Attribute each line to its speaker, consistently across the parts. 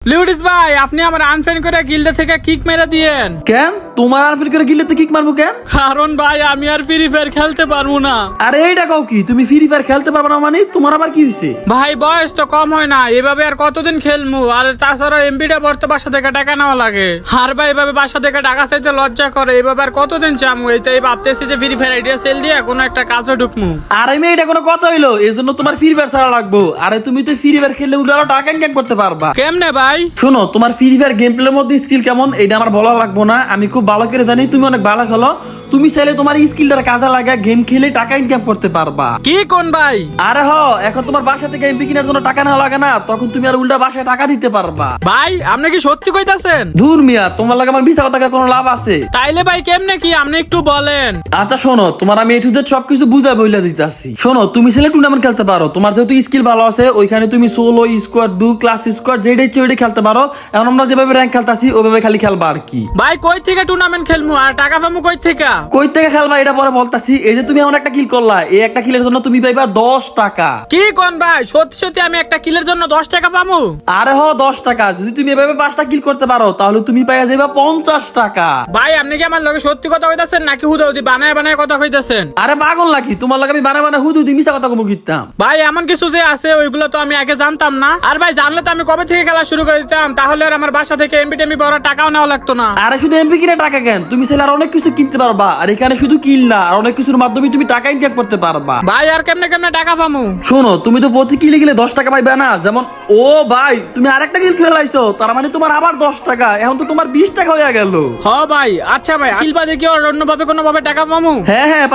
Speaker 1: লিউডিস ভাই, আপনি আমার আনফ্রেন্ড করে গিল্ডে থেকে কিক মেরে দিয়েন।
Speaker 2: কেন তোমার আনফ্রেন্ড করে গিল্ডে কিক মারবো কেন?
Speaker 1: কারণ ভাই আমি আর ফ্রি ফায়ার খেলতে পারবো না।
Speaker 2: আরে এইটা কাও কি, তুমি ফ্রি ফায়ার খেলতে পারবে না মানে তোমার আবার কি হইছে?
Speaker 1: ভাই বয়স তো কম হয় না, এভাবে আর কতদিন খেলমু? আর তাছাড়া এমবিটা ভরতে বাসা থেকে টাকা নেওয়া লাগে। আর ভাই এভাবে বাসা থেকে টাকা চাইতে লজ্জা করে, এভাবে আর কতদিন চামু? এইটাই ভাবতেছি যে ফ্রি ফায়ার আইডিয়া সেল দিয়ে কোনো একটা কাজে ঢুকমু।
Speaker 2: আরে মেয়ে, এটা কোনো কথা হইলো? এই জন্য তোমার ফ্রি ফায়ার ছাড়া লাগবো। আরে তুমি তো ফ্রি ফায়ার খেললে উল্টো আরো টাকা ইনকাম করতে পারবা।
Speaker 1: কেমনে ভাই?
Speaker 2: শোনো, তোমার ফ্রি ফায়ার গেম প্লের মধ্যে স্কিল কেমন এটা আমার বলা লাগবো না, আমি খুব ভালো করে জানি তুমি অনেক ভালো খেলো। তুমি চাইলে তোমার স্কিলটার কাজে লাগা গেম খেলে টাকা ইনকাম করতে পারবা।
Speaker 1: কি কোন ভাই?
Speaker 2: আরে এখন তোমার বাসা থেকে এমপি কেনার জন্য টাকা নেওয়া লাগে না, তখন তুমি আর উল্টা বাসায় টাকা দিতে পারবা।
Speaker 1: ভাই আপনি কি সত্যি কইতাছেন?
Speaker 2: ধুর মিয়া, তোমার লাগে আমার মিছা কথা কোনো লাভ আছে?
Speaker 1: তাইলে ভাই কেমনে কি আপনি একটু বলেন।
Speaker 2: আচ্ছা শোনো, তোমার আমি এ টু জেড সবকিছু বুঝা বইলা দিতেছি। শোনো, তুমি ছেলে টুর্নামেন্ট খেলতে পারো, তোমার যেহেতু স্কিল ভালো আছে, ওইখানে তুমি solo squad do class squad যেটা ইচ্ছে ওইটা খেলতে পারো। এখন আমরা যেভাবে র্যাঙ্ক খেলতেছি ওইভাবে খালি খেলবা আর কি।
Speaker 1: ভাই কই থেকে টুর্নামেন্ট খেলমু আর টাকা পামু কই থেকে?
Speaker 2: কই থেকে খেলবা এটা পরে বলতাছি। এই যে তুমি এমন একটা কিল করলা, এই একটা কিলের জন্য তুমি পাইবা 10 টাকা।
Speaker 1: কি কোন ভাই? সত্যি সত্যি আমি একটা কিলের জন্য 10 টাকা পামু?
Speaker 2: আরে 10 টাকা। যদি তুমি এভাবে 5টা কিল করতে পারো তাহলে তুমি পাইয়া যাইবা 50 টাকা।
Speaker 1: ভাই আপনি কি আমার লগে সত্যি কথা কইতাছেন নাকি হুদাহুদি বানায় বানায় কথা কইতাছেন?
Speaker 2: আরে পাগল নাকি? তোমার লাগে আমি বানা বানা হুদু মিছা কথা কমু কিতাম।
Speaker 1: ভাই এমন কিছু যে আছে ওইগুলো তো আমি আগে জানতাম না। আর ভাই জানলে তো আমি কবে থেকে খেলা শুরু করে দিতাম, তাহলে আর আমার বাসা থেকে এমবি টেমবি বড় টাকাও নেওয়া লাগতো না।
Speaker 2: আরে শুধু এমপি কিনে টাকা কেন, তুমি চাইলে আর অনেক কিছু কিনতে পারবা। আর এখানে শুধু কিল না, আর অনেক কিছুর মাধ্যমে তুমি টাকা ইনকাম করতে পারবা।
Speaker 1: ভাই আর কেমনে কেমনে টাকা পামু?
Speaker 2: শোনো, তুমি তো প্রতি কিলে গেলে 10 টাকা পাইবা না। যেমন ও ভাই, তুমি আরেকটা কিল খেলে লাইছো, তার মানে তোমার আবার 10 টাকা। এখন তো তোমার 20 টাকা হয়ে গেল।
Speaker 1: হ ভাই। আচ্ছা ভাই, কিল বাদে কি আর অন্যভাবে কোনো ভাবে টাকা পামু?
Speaker 2: হ্যাঁ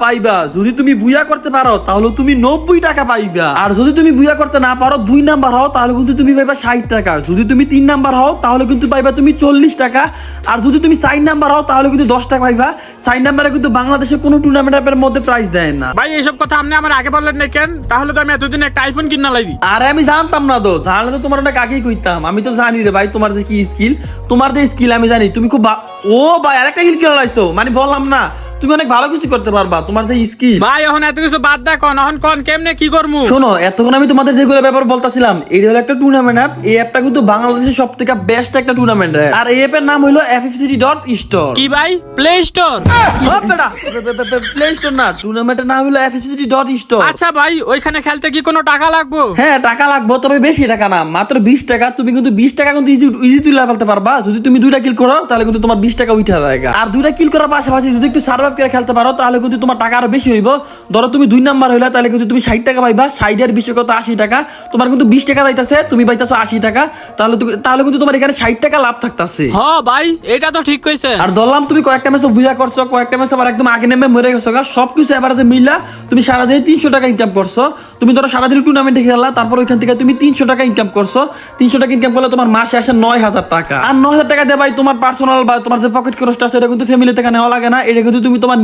Speaker 2: পাইবা। যদি তুমি বুয়া করতে পারো তাহলে তুমি 90 টাকা পাইবা। আর যদি তুমি বুয়া করতে না পারো, 2 নাম্বার হও, তাহলে কিন্তু তুমি পাইবা 60 টাকা। যদি তুমি 3 নাম্বার হও তাহলে কিন্তু পাইবা তুমি 40 টাকা। আর যদি তুমি 4 নাম্বার হও তাহলে কিন্তু 10 টাকা পাইবা। 4 নাম্বারে কিন্তু বাংলাদেশে কোনো টুর্নামেন্টের মধ্যে প্রাইজ দেয় না।
Speaker 1: ভাই এইসব কথা আপনি আমার আগে বললেন না কেন? তাহলে তো আমি এতদিন একটা আইফোন কিনা লাগি।
Speaker 2: আরে আমি জানতাম না তো, জানলে তো তোমার অনেক আগেই কইতাম। আমি তো জানি রে ভাই তোমার যে কি স্কিল, তোমার যে স্কিল আমি জানি। তুমি খুব ও ভাই আরেকটা স্কিল কিনে লাইছো, মানে বললাম না তুমি অনেক ভালো কিছু করতে পারবা, তোমার যে স্কিল।
Speaker 1: ভাই এখন এত কিছু বাদ দা, কোন কেমনে কি করমু?
Speaker 2: শোনো, এতক্ষণ আমি তোমাদের যেগুলো ব্যাপার বলতাছিলাম, এটা হলো একটা টুর্নামেন্ট অ্যাপ। এই অ্যাপটা কিন্তু বাংলাদেশের সবথেকে বেস্ট একটা টুর্নামেন্ট অ্যাপ। আর এই অ্যাপের নাম হলো FFCity.store।
Speaker 1: কি ভাই? Play store?
Speaker 2: বেটা, প্লে স্টোর না, টুর্নামেন্টের নাম হলো FFCity.store।
Speaker 1: আচ্ছা ভাই, ওইখানে খেলতে কি কোনো টাকা লাগবে?
Speaker 2: হ্যাঁ টাকা লাগবে, তবে বেশি টাকা না, মাত্র 20 টাকা। তুমি কিন্তু 20 টাকা কিন্তু ইজি তুলে ফেলতে পারবা। যদি তুমি 2টা কিল করো তাহলে কিন্তু তোমার 20 টাকা উঠে যায়। আর 2টা কিল করার পাশাপাশি যদি একটু সার্ভাইভ করে খেলতে পারো তাহলে কিন্তু তোমার টাকা আরো বেশি হইব। ধরো তুমি 2 নাম্বার হইলা, তাহলে কিন্তু তুমি 60 টাকা পাইবা। 60 এর 20 কত 80 টাকা। তোমার কিন্তু 20 টাকা যাইতাছে, তুমি পাইতাছো 80 টাকা। তাহলে কিন্তু তোমার এখানে 60 টাকা লাভ থাকতাছে।
Speaker 1: হ্যাঁ ভাই, এটা তো ঠিক কইছে।
Speaker 2: আর ধরলাম তুমি কয়েকটা ম্যাচ বুঝা করছো, কয়েকটা ম্যাচ আবার একদম আগে নেমে মরে গেছো। সবকিছু এভারেজে মিলা তুমি সারাদিনে 300 টাকা ইনকাম করছো। তুমি ধরো সারাদিন টুর্নামেন্টে খেললা, তারপর ওইখান থেকে তুমি 300 টাকা ইনকাম করছো। 300 টাকা ইনকাম করলে তোমার মাসে আসে 9000 টাকা। আর 9000 টাকা দিয়ে ভাই তোমার পার্সোনাল বা তোমার যে পকেট খরচটা আছে এটা কিন্তু ফ্যামিলি থেকে নেওয়া লাগে না। এটা কিন্তু তুমি তোমার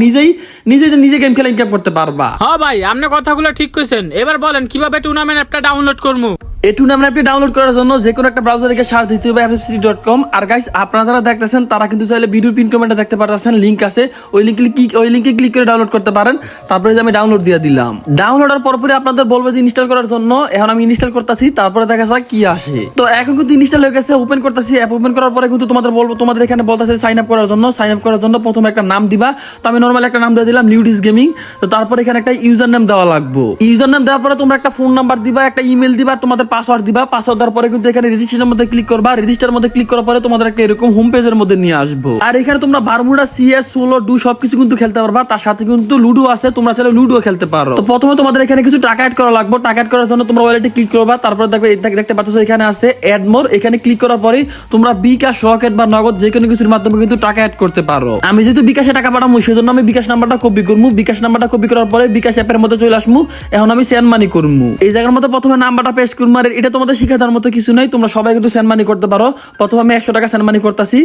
Speaker 2: নিজে গেম খেলে ইনকাম করতে পারবা।
Speaker 1: হ্যাঁ ভাই, আপনি কথাগুলো ঠিক কইছেন। এবার বলেন কিভাবে টুর্নামেন্ট অ্যাপটা ডাউনলোড করবো?
Speaker 2: এই টুর্নামেন্ট অ্যাপটি ডাউনলোড করার জন্য যে কোনো একটা ব্রাউজারে গিয়ে সার্চ দিতে হবে FFCity.com। আর গাইস, আপনারা যারা দেখতেছেন তারা কিন্তু চাইলে ভিডিওর পিন কমেন্টে দেখতে পারতেছেন, লিংক আছে, ওই লিংকে ক্লিক করে ডাউনলোড করতে পারেন। তারপরে যে আমি ডাউনলোড দিয়ে দিলাম। ডাউনলোডের পরপরই আপনাদের বলবো যে ইনস্টল করার জন্য। এখন আমি ইনস্টল করতেছি, তারপরে দেখা যাক কি আসে। তো এখন কিন্তু ইনস্টল হয়ে গেছে, ওপেন করতেছি। অ্যাপ ওপেন করার পরে কিন্তু তোমাদের এখানে বলতেছে সাইন আপ করার জন্য। সাইন আপ করার জন্য প্রথমে একটা নাম দিবা। তো আমি নরমাল একটা নাম দিয়ে দিলাম, লিউডিস গেমিং। তো তারপরে এখানে একটা ইউজার নেম দেওয়া লাগবে। ইউজার নেম দেওয়ার পরে তোমরা একটা ফোন নাম্বার দিবা, একটা ইমেল দিবা, তোমাদের পাসওয়ার্ড দিবা। দেওয়ার পরে কিন্তু এখানে রেজিস্ট্রেশনের মধ্যে ক্লিক করবা। রেজিস্টার মধ্যে ক্লিক করার পরে তোমাদের একটা এরকম হোম পেজের মধ্যে নিয়ে আসবো। আর এখানে তোমরা বারমুডা, CS, সোলো, ডু সবকিছু কিন্তু খেলতে পারবা। তার সাথে কিন্তু লুডো আছে, তোমরা চাইলে লুডো খেলতে পারো। তো প্রথমে তোমাদের এখানে কিছু টাকা অ্যাড করা লাগবে। টাকা অ্যাড করার জন্য তোমরা ওয়ালেটে ক্লিক করবা। তারপরে দেখতে পাচ্ছ এখানে আছে অ্যাড মোর। এখানে ক্লিক করার পরে তোমরা বিকাশ, রকেট বা নগদ যে কোনো কিছুর মাধ্যমে কিন্তু টাকা অ্যাড করতে পারো। আমি যেহেতু বিকাশে টাকা পাঠাবো সেজন্য আমি বিকাশ নাম্বারটা কপি করবো। বিকাশ নাম্বারটা কপি করার পরে বিকাশ অ্যাপের মধ্যে চলে আসবো। এখন আমি সেন্ড মানি করবো। এই জায়গার মধ্যে প্রথমে নাম্বারটা পেস্ট করবো। আর এটা তোমাদের শিখানোর মতো কিছু নাই, তোমরা সবাই কিন্তু সেন্ড মানি করতে পারো। প্রথমে আমি 100 টাকা সেন্ড মানি করতেছি।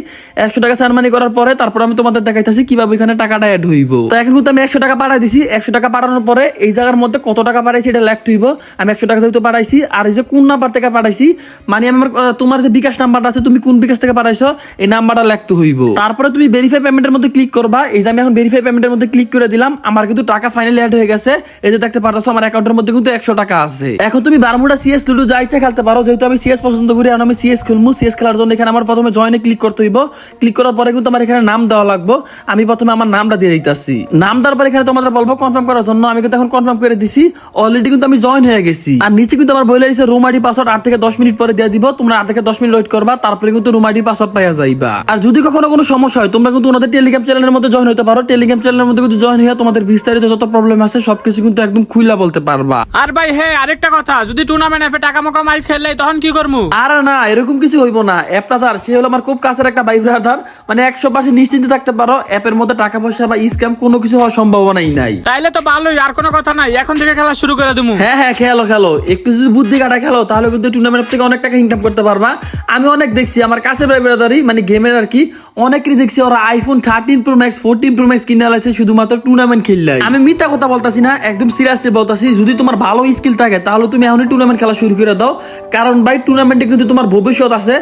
Speaker 2: 100 টাকা সেন্ড মানি করার পরে তারপর আমি তোমাদের দেখাইতেছি কিভাবে এখানে টাকাটা অ্যাড হইব। তো এখন কিন্তু আমি 100 টাকা পাঠাই দিছি। 100 টাকা পাঠানোর পরে এই জায়গার মধ্যে কত টাকা পাঠাইছি এটা লেখতে হইব। আমি 100 টাকা যেহেতু পাঠাইছি, আর এই যে কোন নাম্বার থেকে পাঠাইছি, মানে আমার তোমার যে বিকাশ নাম্বারটা আছে, তুমি কোন বিকাশ থেকে পাঠাইছো এই নাম্বারটা লেখতে হইব। তারপরে তুমি ভেরিফাই পেমেন্টের মধ্যে ক্লিক করবা। এই যে আমি এখন ভেরিফাই পেমেন্টের মধ্যে ক্লিক করে দিলাম। আমার কিন্তু টাকা ফাইনালি অ্যাড হয়ে গেছে। এই যে দেখতে পারতেছো আমার অ্যাকাউন্টের মধ্যে কিন্তু 100 টাকা আছে। এখন তুমি বারমুডা, CS, লুডো যা ইচ্ছা খেলতে পারো। যেহেতু আমি সিএস পছন্দ করি, আর আমি সিএস খেলবো। সিএস খেলার জন্য এখানে আমার প্রথমে জয়েনে ক্লিক করতে হইব। ক্লিক করার পরে কিন্তু আমার এখানে নাম দেওয়া লাগবে। আমি প্রথমে আমার নামটা দিয়ে দিতেছি। নাম দেওয়ার পরে এখানে তোমাদের বলবো কনফার্ম করার জন্য। আমি কিন্তু এখন কনফার্ম করে দিছি, অলরেডি কিন্তু আমি জয়েন হয়ে গেছি। আর নিচে কিন্তু আমার বলে দিয়েছে রুম আইডি পাসওয়ার্ড 8 থেকে 10 মিনিট পরে দিয়ে দিব। তোমরা 8 থেকে 10 মিনিট ওয়েট করবা, তারপরে কিন্তু রুম আইডি পাসওয়ার্ড পাইয়া যাইবা। আর যদি কখনো কোনো সমস্যা হয়, তোমরা কিন্তু ওনাদের টেলিগ্রাম চ্যানেলের মধ্যে জয়েন হতে পারো। টেলিগ্রাম চ্যানেলের মধ্যে কিন্তু জয়েন হয়ে তোমাদের বিস্তারিত যত প্রবলেম আছে সবকিছু কিন্তু একদম খুইলা বলতে পারবা।
Speaker 1: আর ভাই হ্যাঁ, আরেকটা কথা, যদি টুর্নামেন্ট এফে টাকা মোকা মাই খেললে তখন কি করবো?
Speaker 2: আর না, এরকম কিছু হইব না। অ্যাপটা স্যার সে হলো আমার খুব কাছের একটা ভাই ব্রাদার, মানে 100% নিশ্চিন্তে থাকতে পারো। অ্যাপের মধ্যে টাকা পয়সা বা স্ক্যাম কোনো কিছু হওয়ার সম্ভাবনাই নাই।
Speaker 1: তাইলে তো ভালোই, আর কোনো কথা নাই, এখন থেকে খেলা শুরু করে দেবো।
Speaker 2: হ্যাঁ হ্যাঁ, খেলো খেলো, একটু যদি বুদ্ধি কাটা খেলো তাহলে কিন্তু টুর্নামেন্ট থেকে অনেক টাকা ইনকাম করতে পারবা। আমি অনেক দেখছি আমার কাছে ভাই ব্রাদারই, মানে গেমের আর কি, অনেকেরই দেখছি ওরা iPhone 13 pro max 14 pro max কিনে আলাইছে শুধুমাত্র টুর্নামেন্ট খেললে। আমি মিথ্যা কথা বলতাছি না, একদম সিরিয়াসলি বলতাছি। যদি তোমার ভালো স্কিল থাকে তাহলে তুমি এখনই টুর্নামেন্ট খেলা শুরু করে দাও, কারণ ভাই টুর্নামেন্টে কিন্তু তোমার ভবিষ্যৎ আছে।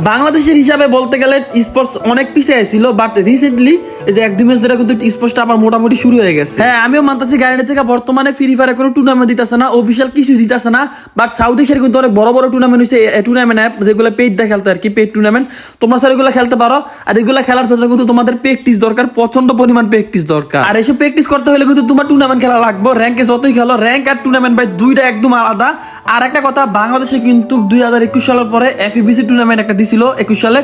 Speaker 2: বাংলাদেশের হিসাবে বলতে গেলে স্পোর্টস অনেক পিছিয়ে ছিল, বাট রিসেন্টলি এই যে 1-2 মাস ধরে কিন্তু স্পোর্টসটা আবার মোটামুটি শুরু হয়ে গেছে। হ্যাঁ, আমিও মানতাছি গাড়ি থেকে বর্তমানে ফ্রি ফায়ারে কোনো টুর্নামেন্ট দিতেছে না, অফিসিয়াল কিছু দিতেছে না, বাট সাউথ এশিয়ার কিন্তু অনেক বড় বড় টুর্নামেন্ট হচ্ছে। টুর্নামেন্ট অ্যাপ যেগুলো পেইড দিয়ে খেলতে আর কি, পেইড টুর্নামেন্ট, তোমরা স্যার এগুলো খেলতে পারো। আর এগুলো খেলার জন্য কিন্তু তোমাদের প্র্যাকটিস দরকার, প্রচন্ড পরিমাণ প্র্যাকটিস দরকার। আর এসব প্র্যাকটিস করতে হলে কিন্তু তোমার টুর্নামেন্ট খেলা লাগবে। র্যাঙ্কে যতই খেলো, র্যাঙ্ক আর টুর্নামেন্ট ভাই দুইটা একদম আলাদা। আর একটা কথা, বাংলাদেশে কিন্তু 2021 সালের পরে এফইবিসি টুর্নামেন্ট একটা দিছিল 21 সালে।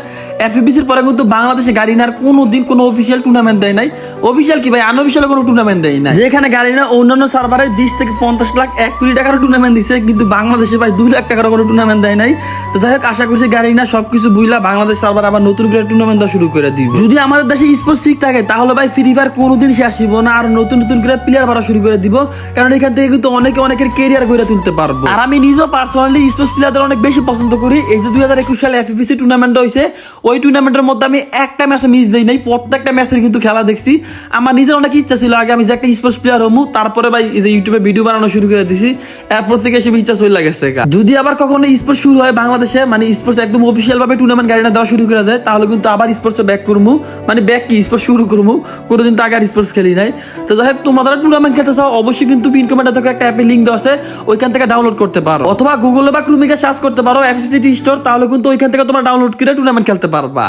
Speaker 2: এফইবিসির পরে কিন্তু বাংলাদেশে গাড়িনার কোনোদিন কোনো অফিসিয়াল টুর্নামেন্ট দেয় নাই। অফিসিয়াল কি ভাই, আনঅফিসিয়াল কোনো টুর্নামেন্ট দেয় না। যেখানে গাড়িনা অন্যান্য সার্ভারে 20 থেকে 50 লাখ 1 কোটি টাকার টুর্নামেন্ট দিছে, কিন্তু বাংলাদেশে ভাই 2 লাখ টাকার কোনো টুর্নামেন্ট দেয় নাই। তো যাই হোক, আশা করছি গাড়িনা সবকিছু বুঝলা বাংলাদেশ সার্ভার আবার নতুন করে টুর্নামেন্ট দেওয়া শুরু করে দিবে। যদি আমাদের দেশে স্পোর্টস ঠিক থাকে তাহলে ভাই ফ্রি ফায়ার কোনোদিন শেষ হইব না, আর নতুন নতুন করে প্লেয়ার বাড়া শুরু করে দিব, কারণ এখান থেকে কিন্তু অনেকের কেরিয়ার গড়ে তুলতে পারবো। আর আমি নিজেও পার্সোনালি স্পোর্টস প্লেয়ারদের অনেক বেশি পছন্দ করি। এই যে 2021 সালে এফএফসি টুর্নামেন্ট হয়েছে, ওই টুর্নামেন্টের মধ্যে আমি একটা ম্যাচে মিস দেই নাই, প্রত্যেকটা ম্যাচের কিন্তু খেলা দেখছি। আমার নিজের অনেক ইচ্ছা ছিল আগে আমি যে একটা স্পোর্টস প্লেয়ার হমু, তারপরে ভাই এই যে ইউটিউবে ভিডিও বানানো শুরু করে দিছি, এরপর থেকে সে ইচ্ছা চলে গেছে। যদি আবার কখনো স্পোর্টস শুরু হয় বাংলাদেশে, মানে স্পোর্টস একদম অফিসিয়াল ভাবে টুর্নামেন্ট গাড়ি না দেওয়া শুরু করে দেয়, তাহলে কিন্তু আবার স্পোর্টসে ব্যাক করবো, মানে ব্যাক কি স্পোর্টস শুরু করবো। কোনোদিন তো আগে আর স্পোর্টস খেলি নাই। তো যাই হোক, তোমাদের টুর্নামেন্ট খেলতে চাও অবশ্যই কিন্তু পিন কমেন্টে থেকে একটা অ্যাপের লিঙ্ক দেওয়া আছে, ওইখান থেকে ডাউনলোড করতে পারো, অথবা গুগলে বা ক্রোমে সার্চ করতে পারো এফএফসি স্টোর, তাহলে কিন্তু ওইখান থেকে তোমরা ডাউনলোড করে টুর্নামেন্ট খেলতে পারবা।